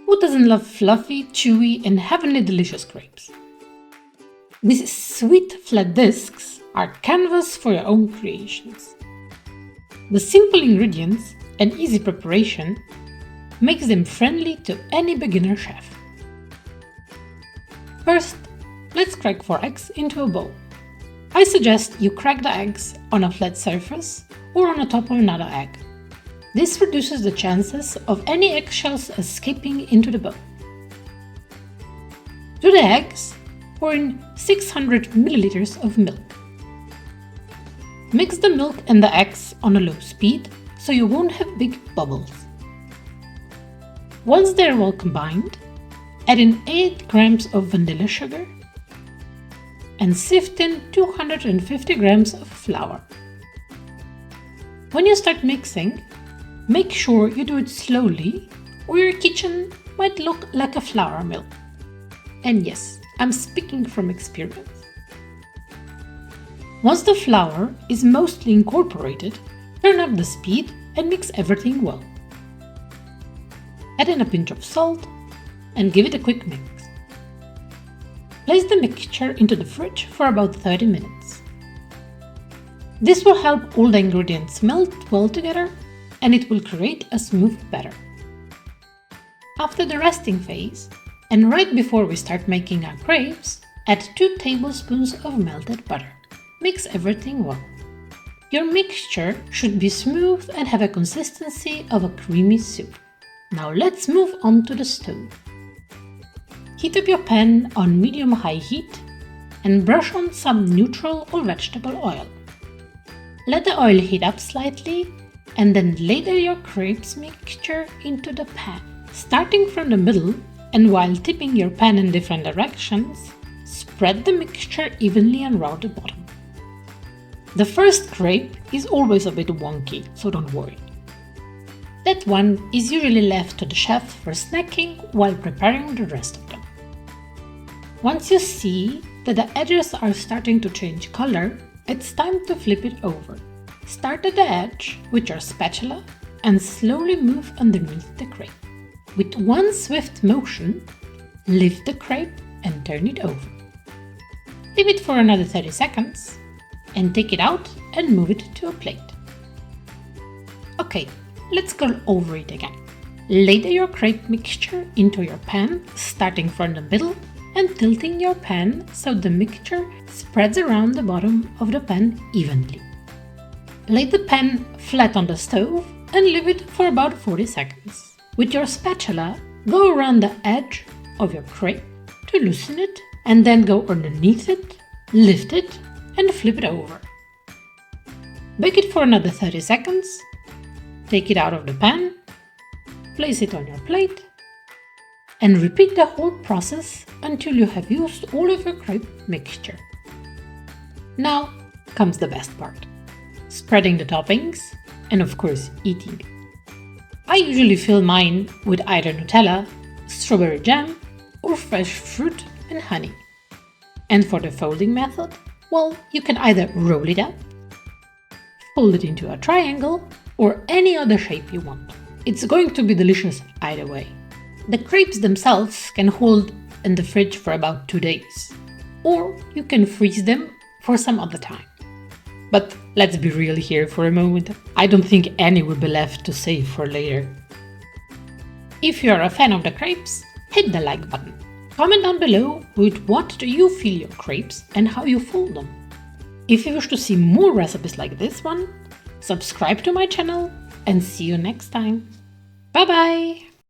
Who doesn't love fluffy, chewy and heavenly delicious crepes? These sweet flat discs are canvas for your own creations. The simple ingredients and easy preparation makes them friendly to any beginner chef. First, let's crack 4 eggs into a bowl. I suggest you crack the eggs on a flat surface or on the top of another egg. This reduces the chances of any eggshells escaping into the bowl. To the eggs, pour in 600 ml of milk. Mix the milk and the eggs on a low speed so you won't have big bubbles. Once they're well combined, add in 8 grams of vanilla sugar and sift in 250 grams of flour. When you start mixing, make sure you do it slowly or your kitchen might look like a flour mill. And yes, I'm speaking from experience. Once the flour is mostly incorporated, turn up the speed and mix everything well. Add in a pinch of salt and give it a quick mix. Place the mixture into the fridge for about 30 minutes. This will help all the ingredients melt well together and it will create a smooth batter. After the resting phase, and right before we start making our crepes, add 2 tablespoons of melted butter. Mix everything well. Your mixture should be smooth and have a consistency of a creamy soup. Now let's move on to the stove. Heat up your pan on medium-high heat and brush on some neutral or vegetable oil. Let the oil heat up slightly and then ladle your crepes mixture into the pan. Starting from the middle and while tipping your pan in different directions, spread the mixture evenly around the bottom. The first crepe is always a bit wonky, so don't worry. That one is usually left to the chef for snacking while preparing the rest of them. Once you see that the edges are starting to change color, it's time to flip it over. Start at the edge with your spatula and slowly move underneath the crepe. With one swift motion, lift the crepe and turn it over. Leave it for another 30 seconds and take it out and move it to a plate. Okay, let's go over it again. Ladle your crepe mixture into your pan, starting from the middle and tilting your pan so the mixture spreads around the bottom of the pan evenly. Lay the pan flat on the stove and leave it for about 40 seconds. With your spatula, go around the edge of your crepe to loosen it and then go underneath it, lift it and flip it over. Bake it for another 30 seconds, take it out of the pan, place it on your plate and repeat the whole process until you have used all of your crepe mixture. Now comes the best part, spreading the toppings and of course eating. I usually fill mine with either Nutella, strawberry jam or fresh fruit and honey. And for the folding method, well, you can either roll it up, fold it into a triangle or any other shape you want. It's going to be delicious either way. The crepes themselves can hold in the fridge for about 2 days, or you can freeze them for some other time. But let's be real here for a moment. I don't think any will be left to save for later. If you're a fan of the crepes, hit the like button. Comment down below with what do you fill your crepes and how you fold them. If you wish to see more recipes like this one, subscribe to my channel and see you next time. Bye bye!